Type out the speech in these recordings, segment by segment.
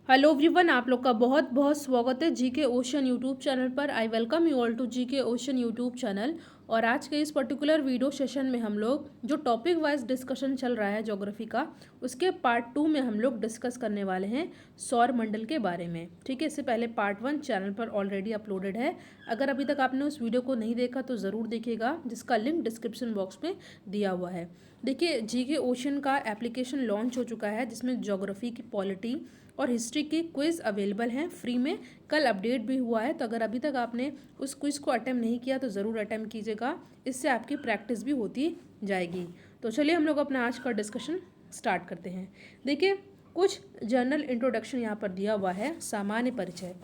Hello everyone, आप लोग का बहुत बहुत स्वागत है जीके ओशन यूट्यूब चैनल पर। I welcome you all to GK Ocean YouTube channel. और आज के इस पर्टिकुलर वीडियो सेशन में हम लोग जो टॉपिक वाइज डिस्कशन चल रहा है ज्योग्राफी का, उसके पार्ट 2 में हम लोग डिस्कस करने वाले हैं सौर मंडल के बारे में। ठीक है, इससे पहले पार्ट 1 चैनल पर ऑलरेडी अपलोडेड है। अगर अभी तक आपने उस वीडियो को नहीं देखा तो ज़रूर देखिएगा, जिसका लिंक डिस्क्रिप्शन बॉक्स में दिया हुआ है। देखिए, जीके ओशन का एप्लीकेशन लॉन्च हो चुका है, जिसमें ज्योग्राफी की पॉलिटी और हिस्ट्री की क्विज़ अवेलेबल हैं फ्री में। कल अपडेट भी हुआ है, तो अगर अभी तक आपने उस क्विज़ को अटेम्प्ट नहीं किया तो ज़रूर अटेम्प्ट कीजिएगा, इससे आपकी प्रैक्टिस भी होती जाएगी। तो चलिए हम लोग अपना आज का डिस्कशन स्टार्ट करते हैं। देखिए, कुछ जनरल इंट्रोडक्शन यहाँ पर दिया हुआ है, सामान्य परिचय।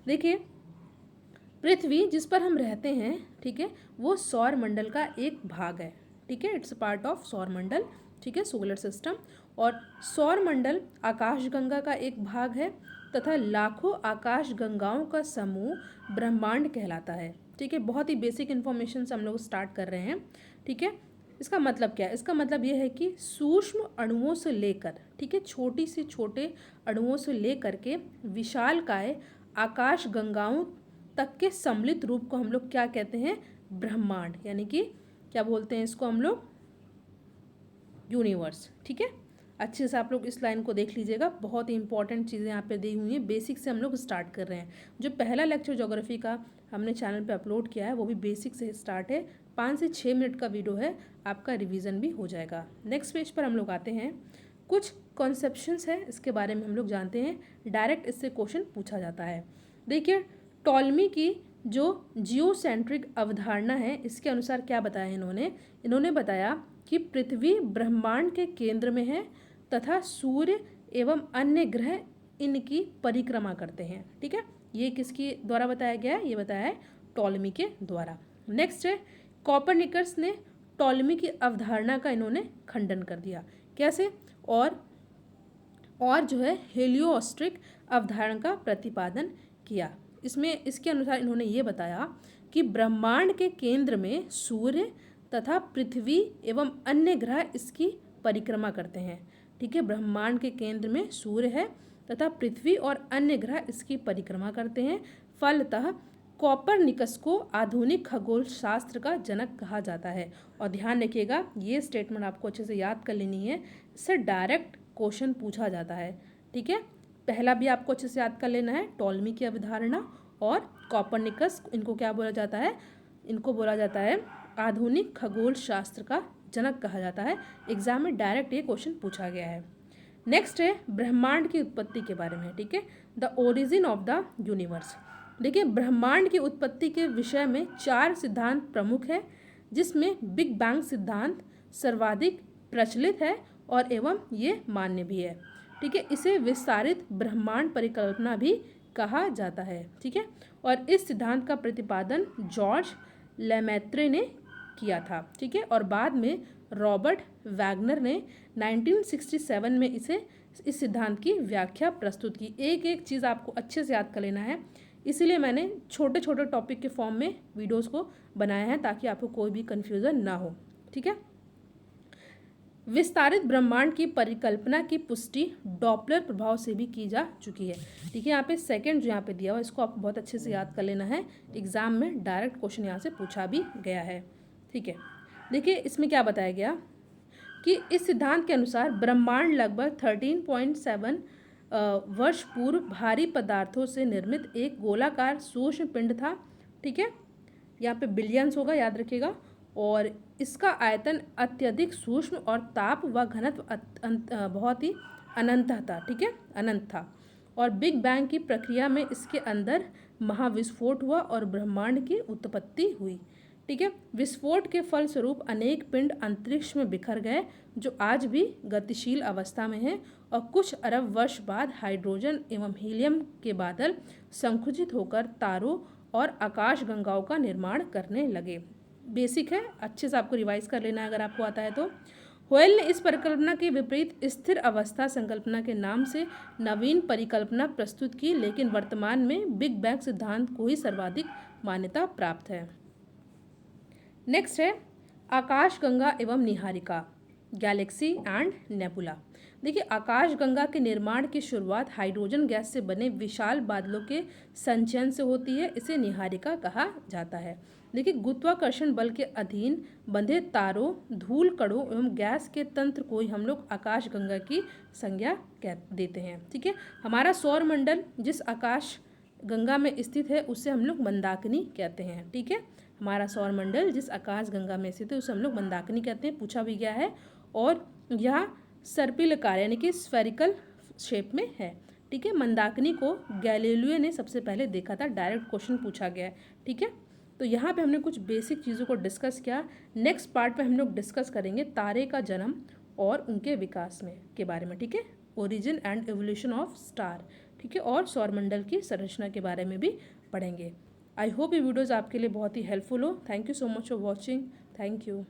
देखिए, पृथ्वी जिस पर हम रहते हैं, ठीक है, वो सौर मंडल का एक भाग है। ठीक है, इट्स पार्ट ऑफ सौर मंडल। ठीक है, सोलर सिस्टम। और सौर मंडल आकाशगंगा का एक भाग है तथा लाखों आकाशगंगाओं का समूह ब्रह्मांड कहलाता है। ठीक है, बहुत ही बेसिक इन्फॉर्मेशन से हम लोग स्टार्ट कर रहे हैं। ठीक है, इसका मतलब क्या है? इसका मतलब ये है कि सूक्ष्म अणुओं से लेकर, ठीक है, छोटी से छोटे अणुओं से लेकर के विशालकाय आकाश गंगाओं तक के सम्मिलित रूप को हम लोग क्या कहते हैं? ब्रह्मांड, यानी कि क्या बोलते हैं इसको हम लोग? यूनिवर्स। ठीक है, अच्छे से आप लोग इस लाइन को देख लीजिएगा, बहुत ही इंपॉर्टेंट चीज़ें यहाँ पे दी हुई हैं। बेसिक से हम लोग स्टार्ट कर रहे हैं। जो पहला लेक्चर ज्योग्राफी का हमने चैनल पे अपलोड किया है वो भी बेसिक से स्टार्ट है। 5 से 6 मिनट का वीडियो है, आपका रिवीजन भी हो जाएगा। नेक्स्ट पेज पर हम लोग आते हैं। कुछ कॉन्सेप्शंस है, इसके बारे में हम लोग जानते हैं। डायरेक्ट इससे क्वेश्चन पूछा जाता है। देखिए, टॉलमी की जो जियोसेंट्रिक अवधारणा है, इसके अनुसार क्या बताया इन्होंने बताया कि पृथ्वी ब्रह्मांड के केंद्र में है तथा सूर्य एवं अन्य ग्रह इनकी परिक्रमा करते हैं। ठीक है, ये किसके द्वारा बताया गया है? ये बताया है टॉलमी के द्वारा। नेक्स्ट है, कॉपरनिकस ने टॉलमी की अवधारणा का इन्होंने खंडन कर दिया। कैसे? और जो है हेलियोस्ट्रिक अवधारणा का प्रतिपादन किया। इसके अनुसार इन्होंने ये बताया कि ब्रह्मांड के केंद्र में सूर्य तथा पृथ्वी एवं अन्य ग्रह इसकी परिक्रमा करते हैं। ठीक है, ब्रह्मांड के केंद्र में सूर्य है तथा पृथ्वी और अन्य ग्रह इसकी परिक्रमा करते हैं। फलतः कॉपरनिकस को आधुनिक खगोल शास्त्र का जनक कहा जाता है। और ध्यान रखिएगा, ये स्टेटमेंट आपको अच्छे से याद कर लेनी है, इससे डायरेक्ट क्वेश्चन पूछा जाता है। ठीक है, पहला भी आपको अच्छे से याद कर लेना है, टॉलमी की अवधारणा और कॉपरनिकस, इनको क्या बोला जाता है? इनको बोला जाता है आधुनिक खगोल शास्त्र का जनक कहा जाता है। एग्जाम में डायरेक्ट ये क्वेश्चन पूछा गया है। नेक्स्ट है ब्रह्मांड की उत्पत्ति के बारे में। ठीक है, the origin of the universe. देखिए, ब्रह्मांड की उत्पत्ति के विषय में 4 सिद्धांत प्रमुख है, जिसमें बिग बैंग सिद्धांत सर्वाधिक प्रचलित है और एवं ये मान्य भी है। ठीक है, इसे विस्तारित ब्रह्मांड परिकल्पना भी कहा जाता है। ठीक है, और इस सिद्धांत का प्रतिपादन जॉर्ज लेमैत्रे ने किया था। ठीक है, और बाद में रॉबर्ट वैगनर ने 1967 में इस सिद्धांत की व्याख्या प्रस्तुत की। एक एक चीज़ आपको अच्छे से याद कर लेना है, इसीलिए मैंने छोटे छोटे टॉपिक के फॉर्म में वीडियोस को बनाया है, ताकि आपको कोई भी कन्फ्यूज़न ना हो। ठीक है, विस्तारित ब्रह्मांड की परिकल्पना की पुष्टि डॉपलर प्रभाव से भी की जा चुकी है। ठीक है, यहाँ पे सेकंड जो यहाँ पे दिया हुआ, इसको आपको बहुत अच्छे से याद कर लेना है, एग्जाम में डायरेक्ट क्वेश्चन यहाँ से पूछा भी गया है। ठीक है, देखिए इसमें क्या बताया गया कि इस सिद्धांत के अनुसार ब्रह्मांड लगभग 13.7 वर्ष पूर्व भारी पदार्थों से निर्मित एक गोलाकार सूक्ष्म पिंड था। ठीक है, यहाँ पे बिलियंस होगा, याद रखिएगा। और इसका आयतन अत्यधिक सूक्ष्म और ताप व घनत्व बहुत ही अनंत था। ठीक है, अनंत था। और बिग बैंग की प्रक्रिया में इसके अंदर महाविस्फोट हुआ और ब्रह्मांड की उत्पत्ति हुई। ठीक है, विस्फोट के फलस्वरूप अनेक पिंड अंतरिक्ष में बिखर गए, जो आज भी गतिशील अवस्था में हैं, और कुछ अरब वर्ष बाद हाइड्रोजन एवं हीलियम के बादल संकुचित होकर तारों और आकाश गंगाओं का निर्माण करने लगे। बेसिक है, अच्छे से आपको रिवाइज कर लेना है अगर आपको आता है तो। होयल ने इस परिकल्पना के विपरीत स्थिर अवस्था संकल्पना के नाम से नवीन परिकल्पना प्रस्तुत की, लेकिन वर्तमान में बिग बैंग सिद्धांत को ही सर्वाधिक मान्यता प्राप्त है। नेक्स्ट है आकाशगंगा एवं निहारिका, गैलेक्सी एंड नेबुला। देखिए, आकाशगंगा के निर्माण की शुरुआत हाइड्रोजन गैस से बने विशाल बादलों के संचयन से होती है। इसे निहारिका कहा जाता है। देखिए, गुरुत्वाकर्षण बल के अधीन बंधे तारों, धूल कणों एवं गैस के तंत्र को ही हम लोग आकाशगंगा की संज्ञा कह देते हैं। ठीक है, हमारा सौर मंडल जिस आकाश गंगा में स्थित है उसे हम लोग मंदाकिनी कहते हैं। ठीक है, हमारा सौर मंडल जिस आकाश गंगा में स्थित है उसे हम लोग मंदाकिनी कहते हैं, पूछा भी गया है। और यह सर्पिलाकार यानी कि स्फेरिकल शेप में है। ठीक है, मंदाकिनी को गैलीलियो ने सबसे पहले देखा था। डायरेक्ट क्वेश्चन पूछा गया है। ठीक है, तो यहाँ पे हमने कुछ बेसिक चीज़ों को डिस्कस किया। नेक्स्ट पार्ट में हम लोग डिस्कस करेंगे तारे का जन्म और उनके विकास में के बारे में। ठीक है, origin and evolution of star. ठीक है, और सौरमंडल की संरचना के बारे में भी पढ़ेंगे। आई होप ये वीडियोज़ आपके लिए बहुत ही हेल्पफुल हो। Thank you so much for watching. Thank you.